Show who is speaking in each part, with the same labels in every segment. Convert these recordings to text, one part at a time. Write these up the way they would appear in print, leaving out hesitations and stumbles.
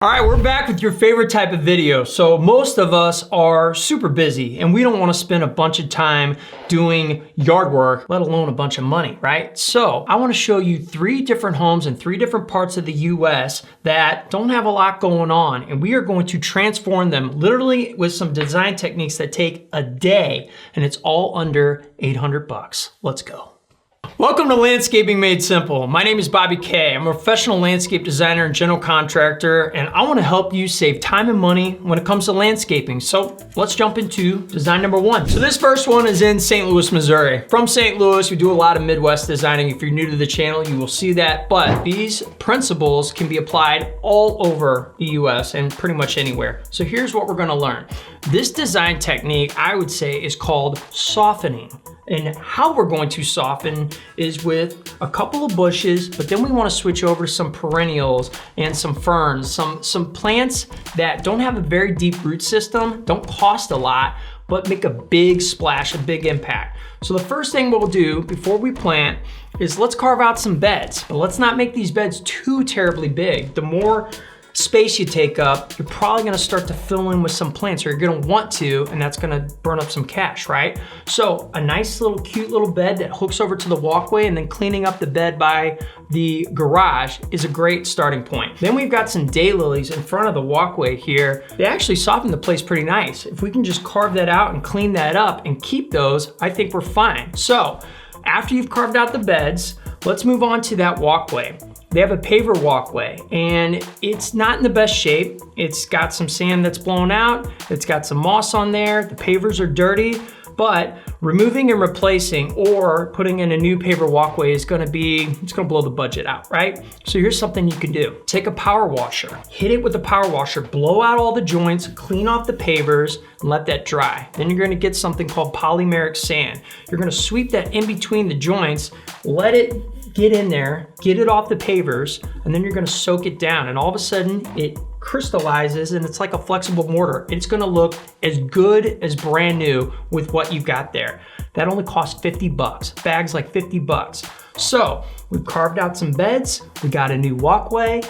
Speaker 1: All right, we're back with your favorite type of video. So most of us are super busy and we don't want to spend a bunch of time doing yard work, let alone a bunch of money, right? So I want to show you 3 different homes in 3 different parts of the US that don't have a lot going on, and we are going to transform them literally with some design techniques that take a day, and it's all under 800 bucks. Let's go. Welcome to Landscaping Made Simple. My name is Bobby K. I'm a professional landscape designer and general contractor, and I want to help you save time and money when it comes to landscaping. So let's jump into design number 1. So this first one is in St. Louis, Missouri. From St. Louis, we do a lot of Midwest designing. If you're new to the channel, you will see that, but these principles can be applied all over the US and pretty much anywhere. So here's what we're going to learn. This design technique, I would say, is called softening. And how we're going to soften is with a couple of bushes, but then we want to switch over to some perennials and some ferns, some plants that don't have a very deep root system, don't cost a lot, but make a big splash, a big impact. So the first thing we'll do before we plant is let's carve out some beds, but let's not make these beds too terribly big. The more space you take up, you're probably gonna start to fill in with some plants, or you're gonna want to, and that's gonna burn up some cash, right? So a nice little cute little bed that hooks over to the walkway, and then cleaning up the bed by the garage is a great starting point. Then we've got some daylilies in front of the walkway here. They actually soften the place pretty nice. If we can just carve that out and clean that up and keep those, I think we're fine. So after you've carved out the beds, let's move on to that walkway. They have a paver walkway, and it's not in the best shape. It's got some sand that's blown out. It's got some moss on there. The pavers are dirty, but removing and replacing or putting in a new paver walkway is gonna blow the budget out, right? So here's something you can do. Take a power washer, hit it with a power washer, blow out all the joints, clean off the pavers, and let that dry. Then you're gonna get something called polymeric sand. You're gonna sweep that in between the joints, let it get in there, get it off the pavers, and then you're gonna soak it down, and all of a sudden it crystallizes and it's like a flexible mortar. It's gonna look as good as brand new with what you've got there. That only costs 50 bucks. Bag's like 50 bucks. So we've carved out some beds, we got a new walkway,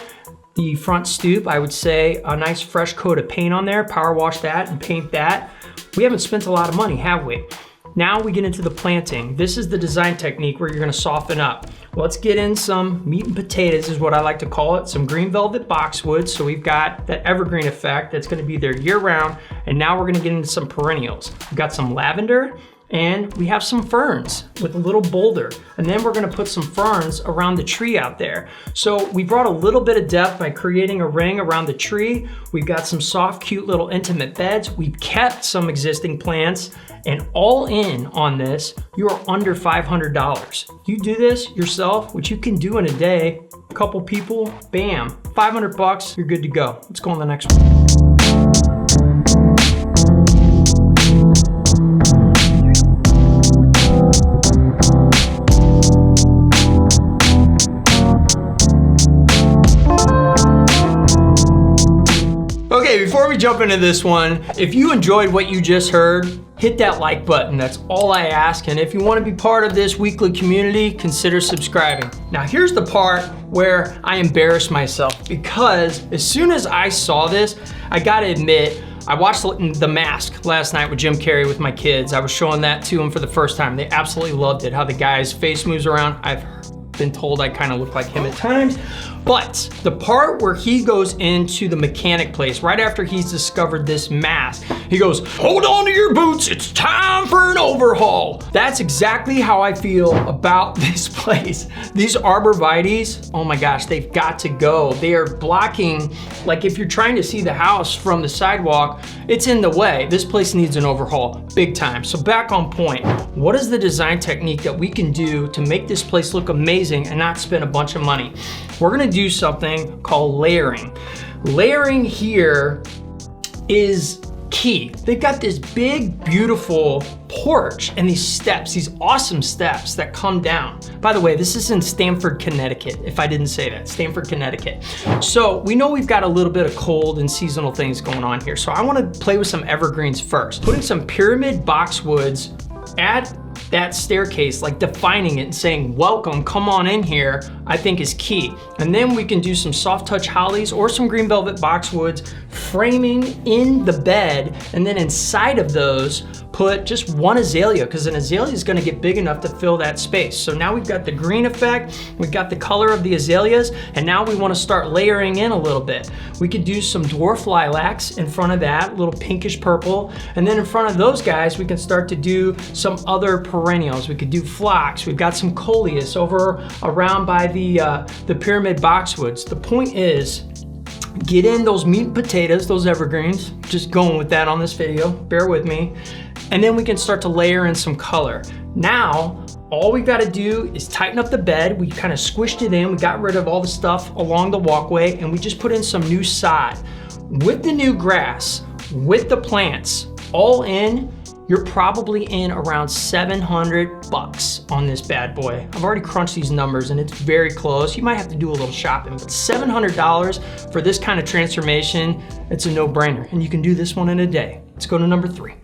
Speaker 1: the front stoop, I would say a nice fresh coat of paint on there, power wash that and paint that. We haven't spent a lot of money, have we? Now we get into the planting. This is the design technique where you're gonna soften up. Let's get in some meat and potatoes is what I like to call it, some green velvet boxwood. So we've got that evergreen effect that's gonna be there year round. And now we're gonna get into some perennials. We've got some lavender, and we have some ferns with a little boulder. And then we're gonna put some ferns around the tree out there. So we brought a little bit of depth by creating a ring around the tree. We've got some soft, cute little intimate beds. We've kept some existing plants, and all in on this, you are under $500. You do this yourself, which you can do in a day, a couple people, bam, 500 bucks, you're good to go. Let's go on the next one. Okay, before we jump into this one, if you enjoyed what you just heard, hit that like button. That's all I ask. And if you want to be part of this weekly community, consider subscribing. Now here's the part where I embarrassed myself, because as soon as I saw this, I gotta admit, I watched The Mask last night with Jim Carrey with my kids. I was showing that to them for the first time. They absolutely loved it, how the guy's face moves around. I've been told I kind of look like him at times. But the part where he goes into the mechanic place, right after he's discovered this mask, he goes, "Hold on to your boots, it's time for an overhaul." That's exactly how I feel about this place. These arborvitaes, oh my gosh, they've got to go. They are blocking, like if you're trying to see the house from the sidewalk, it's in the way. This place needs an overhaul, big time. So back on point, what is the design technique that we can do to make this place look amazing and not spend a bunch of money? We're gonna do something called layering. Layering here is key. They've got this big, beautiful porch and these steps, these awesome steps that come down. By the way, this is in Stamford, Connecticut, if I didn't say that, Stamford, Connecticut. So we know we've got a little bit of cold and seasonal things going on here. So I wanna play with some evergreens first. Putting some pyramid boxwoods at that staircase, like defining it and saying, welcome, come on in here. I think is key. And then we can do some soft touch hollies or some green velvet boxwoods framing in the bed, and then inside of those put just one azalea, because an azalea is gonna get big enough to fill that space. So now we've got the green effect, we've got the color of the azaleas, and now we wanna start layering in a little bit. We could do some dwarf lilacs in front of that, a little pinkish purple, and then in front of those guys, we can start to do some other perennials. We could do phlox, we've got some coleus over around by the pyramid boxwoods. The point is, get in those meat and potatoes, those evergreens, just going with that on this video, bear with me. And then we can start to layer in some color. Now, all we've gotta do is tighten up the bed. We kind of squished it in, we got rid of all the stuff along the walkway, and we just put in some new sod. With the new grass, with the plants, all in, you're probably in around 700 bucks on this bad boy. I've already crunched these numbers and it's very close. You might have to do a little shopping, but $700 for this kind of transformation, it's a no-brainer. And you can do this one in a day. Let's go to number 3.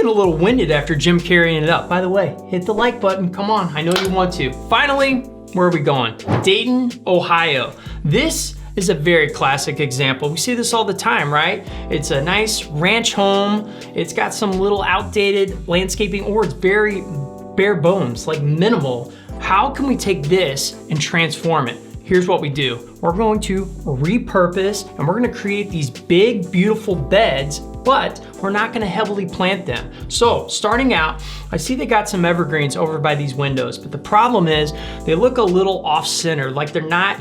Speaker 1: A little winded after Jim carrying it up. By the way, hit the like button, come on, I know you want to. Finally, where are we going? Dayton, Ohio. This is a very classic example. We see this all the time, right? It's a nice ranch home. It's got some little outdated landscaping, or it's very bare bones, like minimal. How can we take this and transform it? Here's what we do. We're going to repurpose, and we're gonna create these big, beautiful beds, but we're not gonna heavily plant them. So starting out, I see they got some evergreens over by these windows, but the problem is they look a little off-center, like they're not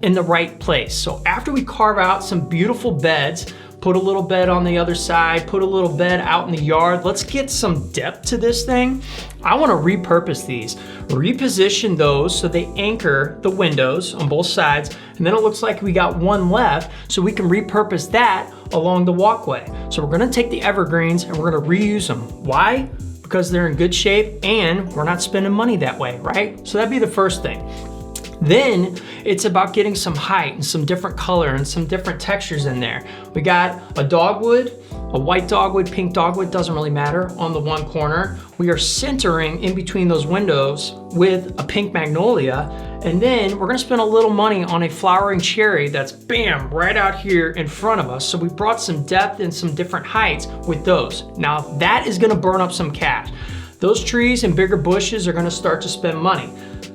Speaker 1: in the right place. So after we carve out some beautiful beds, put a little bed on the other side, put a little bed out in the yard. Let's get some depth to this thing. I wanna repurpose these, reposition those so they anchor the windows on both sides, and then it looks like we got one left, so we can repurpose that along the walkway. So we're gonna take the evergreens and we're gonna reuse them. Why? Because they're in good shape and we're not spending money that way, right? So that'd be the first thing. Then it's about getting some height and some different color and some different textures in there. We got a dogwood, a white dogwood, pink dogwood, doesn't really matter, on the one corner. We are centering in between those windows with a pink magnolia. And then we're gonna spend a little money on a flowering cherry that's bam, right out here in front of us. So we brought some depth and some different heights with those. Now that is gonna burn up some cash. Those trees and bigger bushes are gonna start to spend money.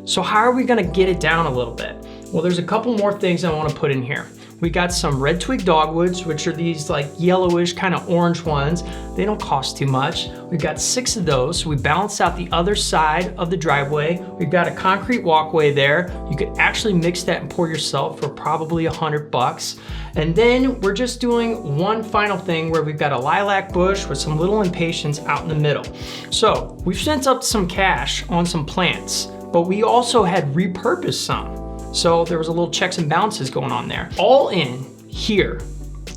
Speaker 1: So how are we gonna get it down a little bit? Well, there's a couple more things I wanna put in here. We got some red twig dogwoods, which are these like yellowish kind of orange ones. They don't cost too much. We've got 6 of those. So we balance out the other side of the driveway. We've got a concrete walkway there. You could actually mix that and pour yourself for probably 100 bucks. And then we're just doing one final thing where we've got a lilac bush with some little impatiens out in the middle. So we've sent up some cash on some plants, but we also had repurposed some. So there was a little checks and balances going on there. All in here,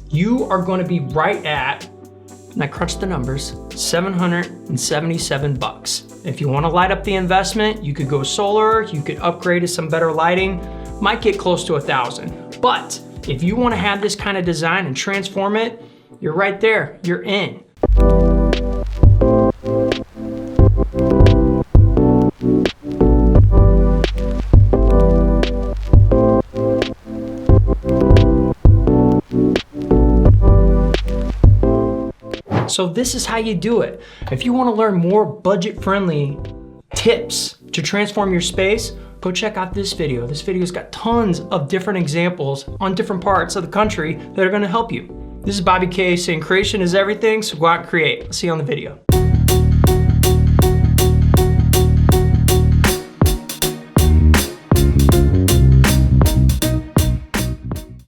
Speaker 1: you are gonna be right at, and I crunched the numbers, 777 bucks. If you wanna light up the investment, you could go solar, you could upgrade to some better lighting, might get close to 1,000. But if you wanna have this kind of design and transform it, you're right there, you're in. So this is how you do it. If you want to learn more budget-friendly tips to transform your space, go check out this video. This video's got tons of different examples on different parts of the country that are going to help you. This is Bobby K saying creation is everything, so go out and create. I'll see you on the video.